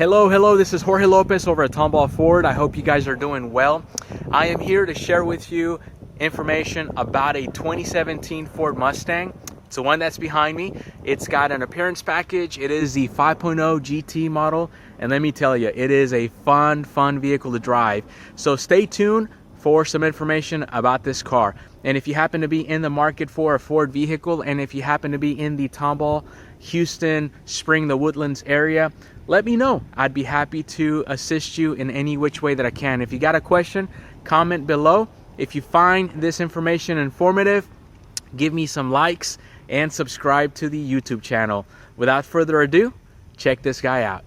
Hello, this is Jorge Lopez over at Tomball Ford. I hope you guys are doing well. I am here to share with you information about a 2017 Ford Mustang. It's the one that's behind me. It's got an appearance package. It is the 5.0 GT model, and let me tell you, it is a fun vehicle to drive. So stay tuned for some information about this car. And if you happen to be in the market for a Ford vehicle, and if you happen to be in the Tomball, Houston, Spring, the Woodlands area, let me know. I'd be happy to assist you in any which way that I can. If you got a question, comment below. If you find this information informative, give me some likes and subscribe to the YouTube channel. Without further ado, check this guy out.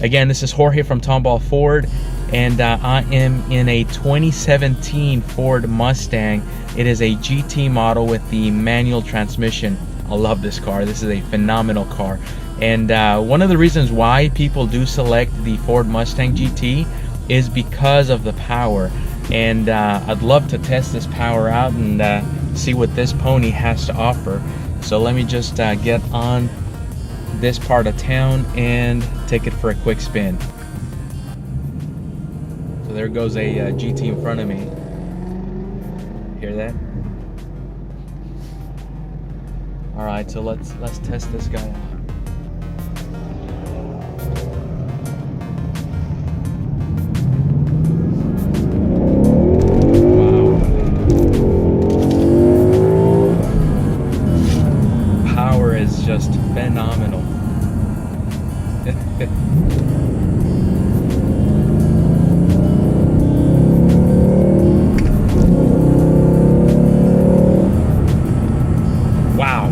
Again, this is Jorge from Tomball Ford, and I am in a 2017 Ford Mustang. It is a GT model with the manual transmission. I love this car. This is a phenomenal car. And one of the reasons why people do select the Ford Mustang GT is because of the power. And I'd love to test this power out and see what this pony has to offer. So let me just get on this part of town and take it for a quick spin. So there goes a GT in front of me. Hear that? All right, so let's test this guy out. Wow. Power is just phenomenal. Wow.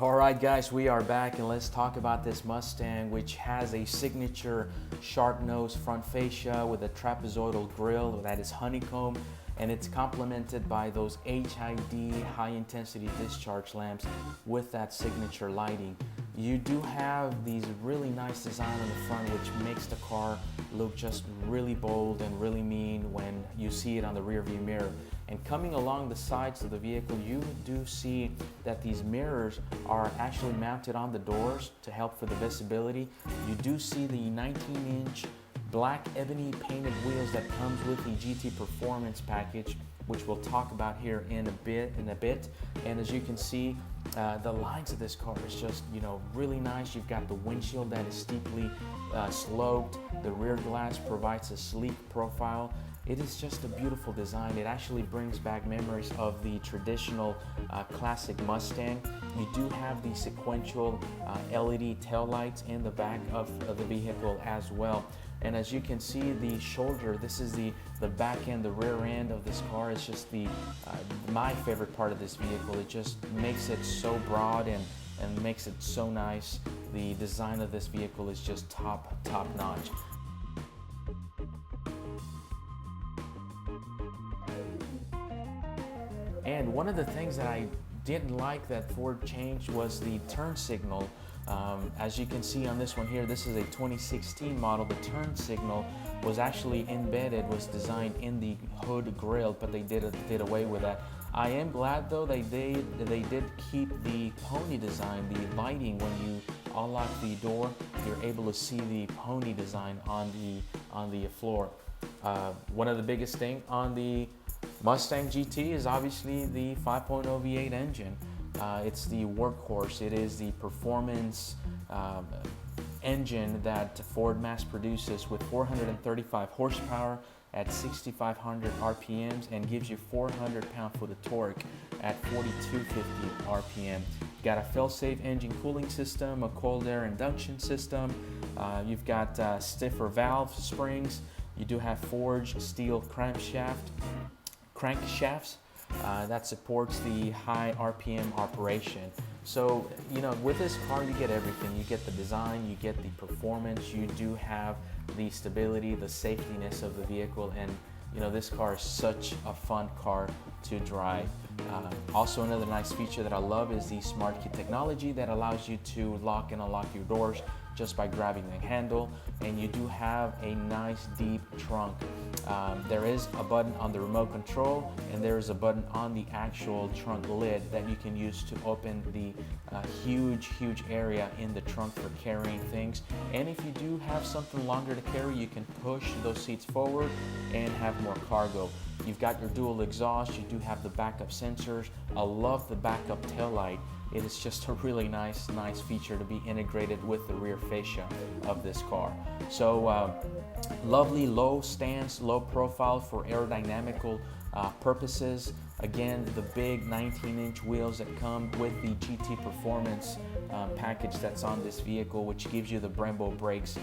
Alright guys, we are back, and let's talk about this Mustang, which has a signature sharp nose front fascia with a trapezoidal grille that is honeycomb, and it's complemented by those HID high intensity discharge lamps with that signature lighting. You do have these really nice design on the front, which makes the car look just really bold and really mean when you see it on the rear view mirror. And coming along the sides of the vehicle, you do see that these mirrors are actually mounted on the doors to help for the visibility. You do see the 19-inch black ebony painted wheels that comes with the GT Performance package, which we'll talk about here in a bit. And as you can see, the lines of this car is just, really nice. You've got the windshield that is steeply sloped. The rear glass provides a sleek profile. It is just a beautiful design. It actually brings back memories of the traditional classic Mustang. You do have the sequential LED taillights in the back of the vehicle as well. And as you can see, the shoulder, this is the back end, the rear end of this car is just my favorite part of this vehicle. It just makes it so broad and makes it so nice. The design of this vehicle is just top notch. And one of the things that I didn't like that Ford changed was the turn signal. As you can see on this one here, this is a 2016 model. The turn signal was actually embedded, was designed in the hood grille, but they did away with that. I am glad though they did keep the pony design, the lighting. When you unlock the door, you're able to see the pony design on the floor. One of the biggest thing on the Mustang GT is obviously the 5.0 V8 engine. It's the workhorse. It is the performance engine that Ford mass produces with 435 horsepower at 6,500 RPMs and gives you 400 pound-foot of torque at 4,250 RPM. Got a fail-safe engine cooling system, a cold air induction system. You've got stiffer valve springs. You do have forged steel crankshafts that supports the high RPM operation. So, you know, with this car, you get everything. You get the design, you get the performance, you do have the stability, the safetiness of the vehicle, and you know, this car is such a fun car to drive. Also, another nice feature that I love is the smart key technology that allows you to lock and unlock your doors just by grabbing the handle, and you do have a nice deep trunk. There is a button on the remote control, and there is a button on the actual trunk lid that you can use to open the huge area in the trunk for carrying things. And if you do have something longer to carry, you can push those seats forward and have more cargo. You've got your dual exhaust, you do have the backup sensors. I love the backup taillight. It is just a really nice feature to be integrated with the rear fascia of this car. So lovely low stance, low profile for aerodynamical purposes. Again, the big 19-inch wheels that come with the GT Performance package that's on this vehicle, which gives you the Brembo brakes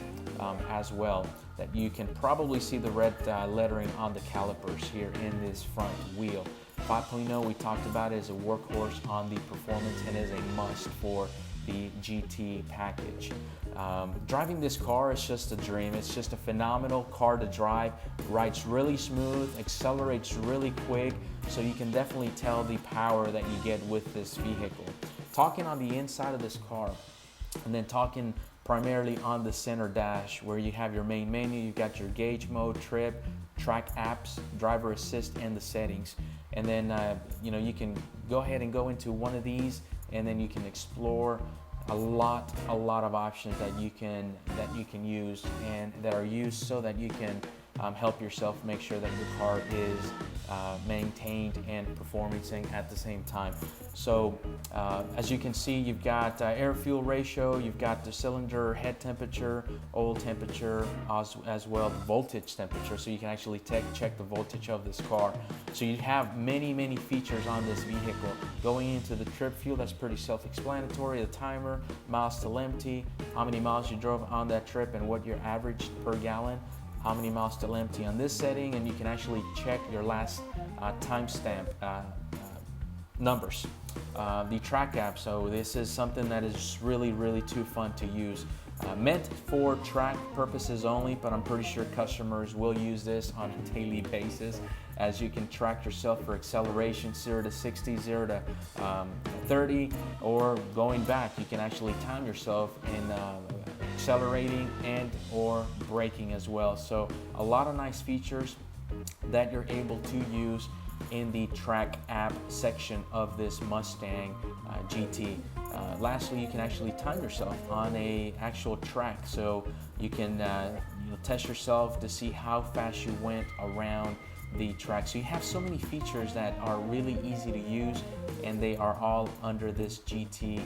as well. That you can probably see the red lettering on the calipers here in this front wheel. 5.0 we talked about is a workhorse on the performance and is a must for the GT package. Driving this car is just a dream. It's just a phenomenal car to drive. Rides really smooth, accelerates really quick, so you can definitely tell the power that you get with this vehicle. Talking on the inside of this car, and then talking primarily on the center dash where you have your main menu, you've got your gauge mode, trip, track apps, driver assist, and the settings. And then you know, you can go ahead and go into one of these, and then you can explore a lot of options that you can use and that are used so that you can help yourself make sure that your car is maintained and performing at the same time. So as you can see, you've got air-fuel ratio, you've got the cylinder head temperature, oil temperature, as well the voltage temperature, so you can actually check the voltage of this car. So you have many features on this vehicle. Going into the trip fuel, that's pretty self-explanatory. The timer, miles till empty, how many miles you drove on that trip and what your average per gallon, how many miles till empty on this setting, and you can actually check your last timestamp numbers. The track app, so this is something that is really too fun to use. Meant for track purposes only, but I'm pretty sure customers will use this on a daily basis, as you can track yourself for acceleration, 0 to 60, 0 to 30, or going back. You can actually time yourself in accelerating and or braking as well. So a lot of nice features that you're able to use in the track app section of this Mustang GT. Lastly, you can actually time yourself on a actual track, so you can test yourself to see how fast you went around the track. So you have so many features that are really easy to use, and they are all under this GT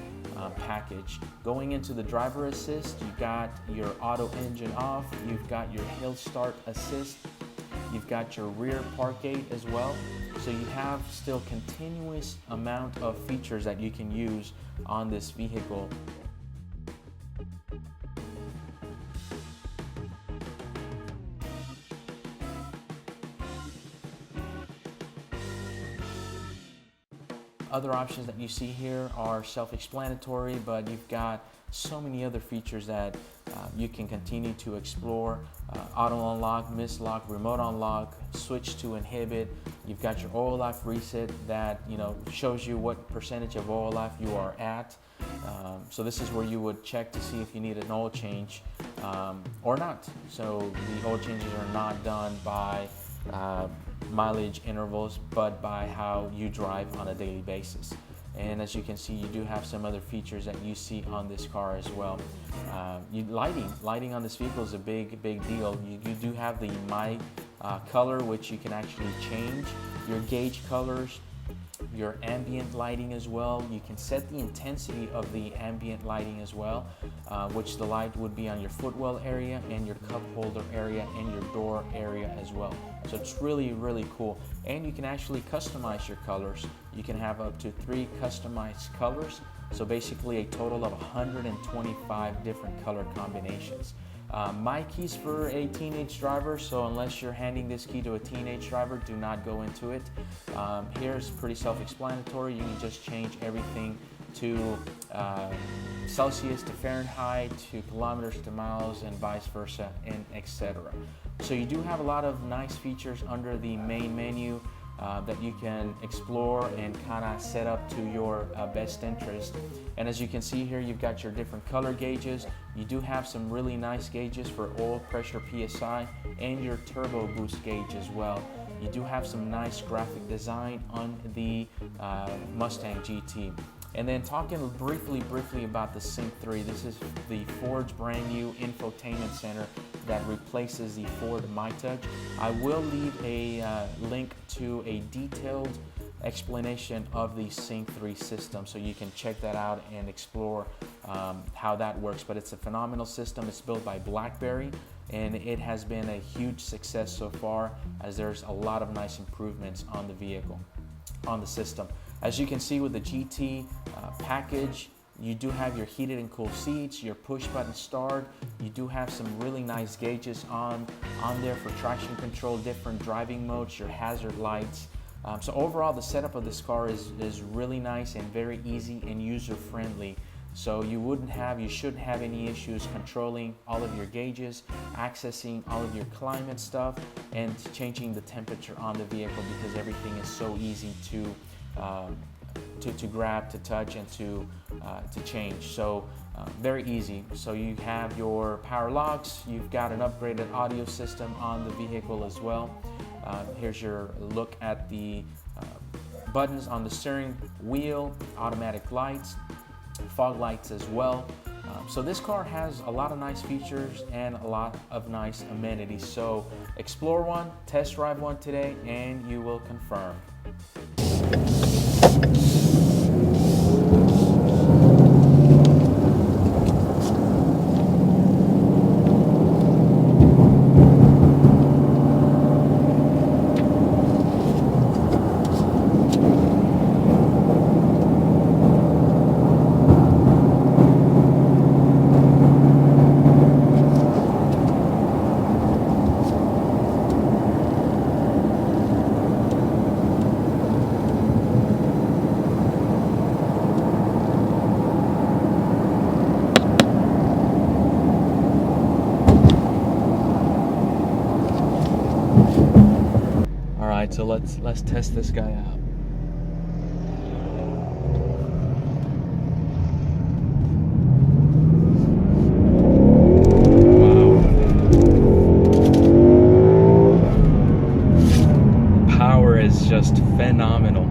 package. Going into the driver assist, you've got your auto engine off, you've got your hill start assist, you've got your rear park gate as well. So you have still continuous amount of features that you can use on this vehicle. Other options that you see here are self-explanatory, but you've got so many other features that you can continue to explore. Auto unlock, mislock, remote unlock, switch to inhibit. You've got your oil life reset that shows you what percentage of oil life you are at. So this is where you would check to see if you need an oil change or not. So the oil changes are not done by mileage intervals, but by how you drive on a daily basis. And as you can see, you do have some other features that you see on this car as well. Lighting on this vehicle is a big deal. You do have the My color, which you can actually change your gauge colors. your ambient lighting as well. You can set the intensity of the ambient lighting as well, which the light would be on your footwell area and your cup holder area and your door area as well. So it's really, really cool. And you can actually customize your colors. You can have up to 3 customized colors. So basically a total of 125 different color combinations. My key's for a teenage driver, so unless you're handing this key to a teenage driver, do not go into it. Here's pretty self-explanatory. You can just change everything to Celsius to Fahrenheit to kilometers to miles and vice versa, and etc. So you do have a lot of nice features under the main menu that you can explore and kind of set up to your best interest. And as you can see here, you've got your different color gauges. You do have some really nice gauges for oil pressure PSI and your turbo boost gauge as well. You do have some nice graphic design on the Mustang GT. And then talking briefly about the Sync 3, this is the Ford's brand new infotainment center that replaces the Ford MyTouch. I will leave a link to a detailed explanation of the Sync 3 system, so you can check that out and explore how that works. But it's a phenomenal system. It's built by BlackBerry, and it has been a huge success so far, as there's a lot of nice improvements on the vehicle, on the system. As you can see with the GT package, you do have your heated and cooled seats, your push button start. You do have some really nice gauges on there for traction control, different driving modes, your hazard lights. So overall, the setup of this car is really nice and very easy and user friendly. So you shouldn't have any issues controlling all of your gauges, accessing all of your climate stuff, and changing the temperature on the vehicle, because everything is so easy to grab, to touch, and to change. So very easy. So you have your power locks. You've got an upgraded audio system on the vehicle as well. Here's your look at the buttons on the steering wheel, automatic lights, fog lights as well. So this car has a lot of nice features and a lot of nice amenities. So explore one, test drive one today, and you will confirm. So let's test this guy out. Wow. Power is just phenomenal.